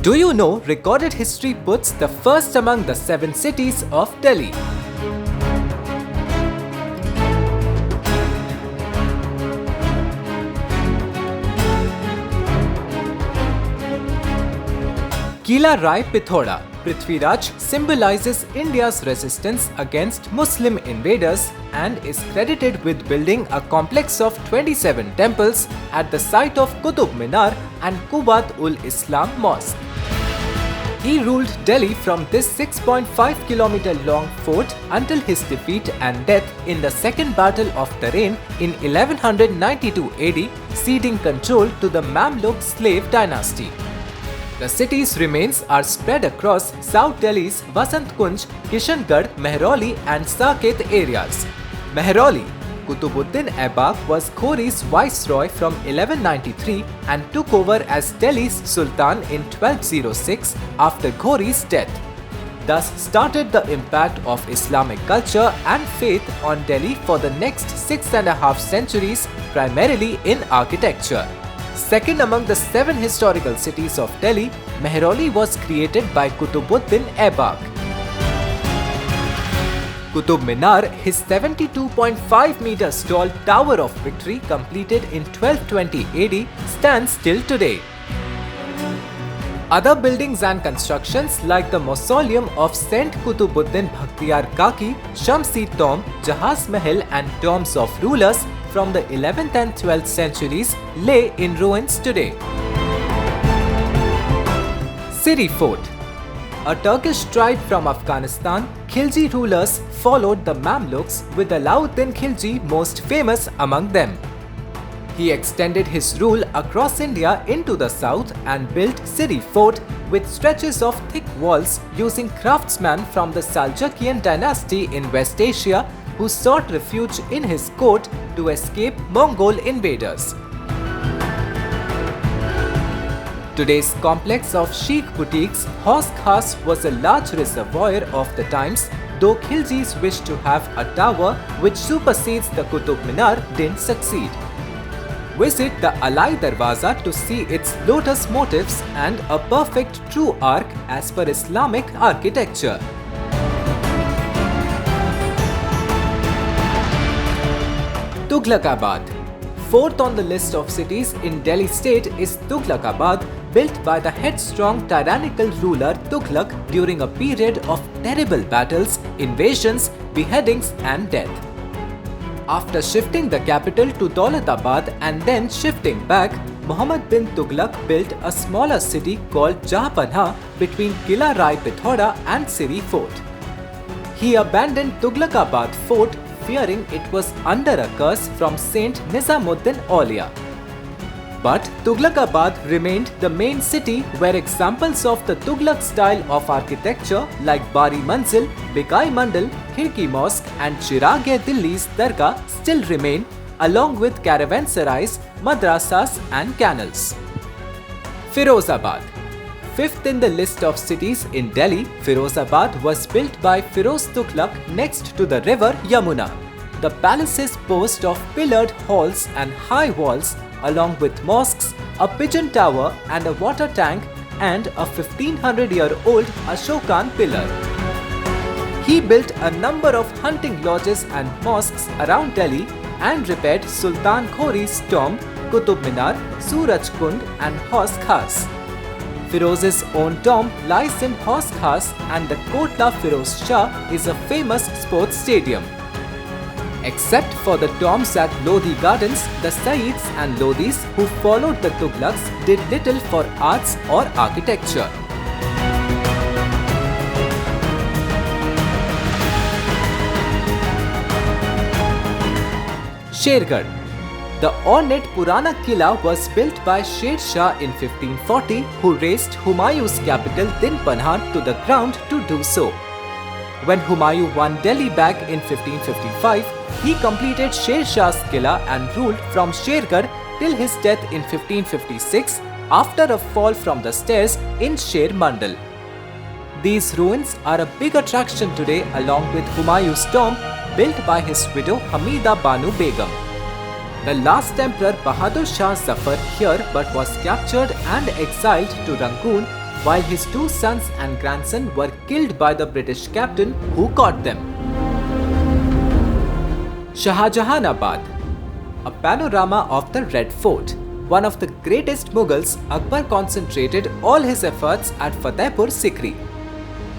Do you know recorded history puts the first among the 7 cities of Delhi? Kila Rai Pithoda, Prithviraj, symbolizes India's resistance against Muslim invaders and is credited with building a complex of 27 temples at the site of Qutub Minar and Qubat-ul-Islam Mosque. He ruled Delhi from this 6.5-kilometer long fort until his defeat and death in the Second Battle of Tarain in 1192 AD, ceding control to the Mamluk slave dynasty. The city's remains are spread across South Delhi's Vasant Kunj, Kishangarh, Mehrauli and Saket areas. Mehrauli, Qutubuddin Aibak was Ghori's viceroy from 1193 and took over as Delhi's Sultan in 1206 after Ghori's death. Thus started the impact of Islamic culture and faith on Delhi for the next 6.5 centuries, primarily in architecture. Second among the 7 historical cities of Delhi, Mehrauli was created by Qutubuddin Aibak. Qutub Minar, his 72.5 meters tall Tower of Victory completed in 1220 AD, stands till today. Other buildings and constructions like the mausoleum of Saint Qutubuddin Bakhtiyar Kaki, Shamsi Tomb, Jahaz Mahal and tombs of rulers from the 11th and 12th centuries lay in ruins today. Siri Fort. A Turkish tribe from Afghanistan, Khilji rulers followed the Mamluks, with Alauddin Khilji most famous among them. He extended his rule across India into the south and built Siri Fort with stretches of thick walls using craftsmen from the Seljukian dynasty in West Asia who sought refuge in his court to escape Mongol invaders. Today's complex of chic boutiques, Hauz Khas was a large reservoir of the times, though Khiljis wished to have a tower which supersedes the Qutub Minar didn't succeed. Visit the Alai Darwaza to see its lotus motifs and a perfect true arc as per Islamic architecture. Tughlaqabad. Fourth on the list of cities in Delhi state is Tughlaqabad, built by the headstrong tyrannical ruler Tughlaq during a period of terrible battles, invasions, beheadings and death. After shifting the capital to Daulatabad and then shifting back, Muhammad bin Tughlaq built a smaller city called Jahanpanah between Kila Rai Pithoda and Siri Fort. He abandoned Tughlaqabad fort fearing it was under a curse from Saint Nizamuddin Aulia. But Tughlaqabad remained the main city where examples of the Tughlaq style of architecture like Bari Manzil, Bikai Mandal, Khirki Mosque and Chirag-e-Dilli's Dargah still remain, along with caravanserais, madrasas and canals. Firozabad. Fifth in the list of cities in Delhi, Firozabad was built by Firoz Tughlaq next to the river Yamuna. The palaces boast of pillared halls and high walls, along with mosques, a pigeon tower and a water tank and a 1500-year-old Ashokan pillar. He built a number of hunting lodges and mosques around Delhi and repaired Sultan Ghori's tomb, Qutub Minar, Suraj Kund and Hauz Khas. Firoz's own tomb lies in Hauz Khas and the Kotla Firoz Shah is a famous sports stadium. Except for the tombs at Lodi Gardens, the Saids and Lodis who followed the Tughlaqs did little for arts or architecture. Shergarh. The ornate Purana Killa was built by Sher Shah in 1540, who razed Humayun's capital Dinpanhar to the ground to do so. When Humayun won Delhi back in 1555, he completed Sher Shah's Killa and ruled from Shergarh till his death in 1556 after a fall from the stairs in Sher Mandal. These ruins are a big attraction today along with Humayun's tomb built by his widow Hamida Banu Begum. The last emperor Bahadur Shah suffered here but was captured and exiled to Rangoon, while his two sons and grandson were killed by the British captain who caught them. Shahjahanabad, a panorama of the Red Fort. One of the greatest Mughals, Akbar concentrated all his efforts at Fatehpur Sikri.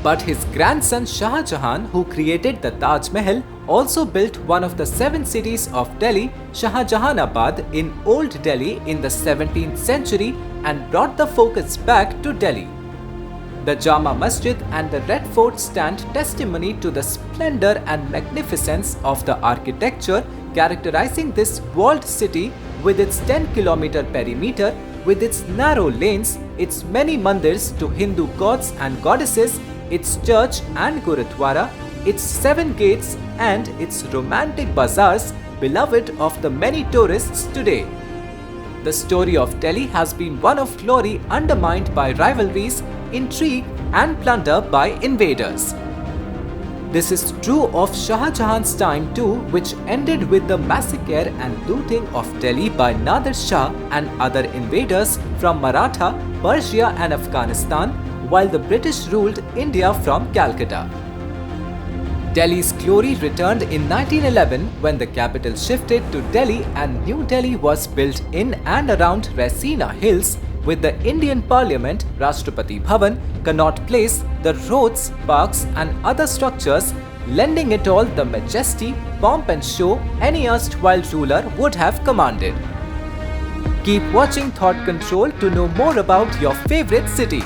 But his grandson Shah Jahan, who created the Taj Mahal, also built one of the 7 cities of Delhi, Shahjahanabad, in Old Delhi in the 17th century and brought the focus back to Delhi. The Jama Masjid and the Red Fort stand testimony to the splendor and magnificence of the architecture characterizing this walled city with its 10-kilometer perimeter, with its narrow lanes, its many mandirs to Hindu gods and goddesses, its church and Gurudwara, its 7 gates and its romantic bazaars beloved of the many tourists today. The story of Delhi has been one of glory undermined by rivalries, intrigue and plunder by invaders. This is true of Shah Jahan's time too, which ended with the massacre and looting of Delhi by Nadir Shah and other invaders from Maratha, Persia and Afghanistan, while the British ruled India from Calcutta. Delhi's glory returned in 1911 when the capital shifted to Delhi and New Delhi was built in and around Raisina Hills, with the Indian Parliament, Rashtrapati Bhavan, Connaught Place, the roads, parks and other structures, lending it all the majesty, pomp and show any erstwhile ruler would have commanded. Keep watching Thought Control to know more about your favorite city.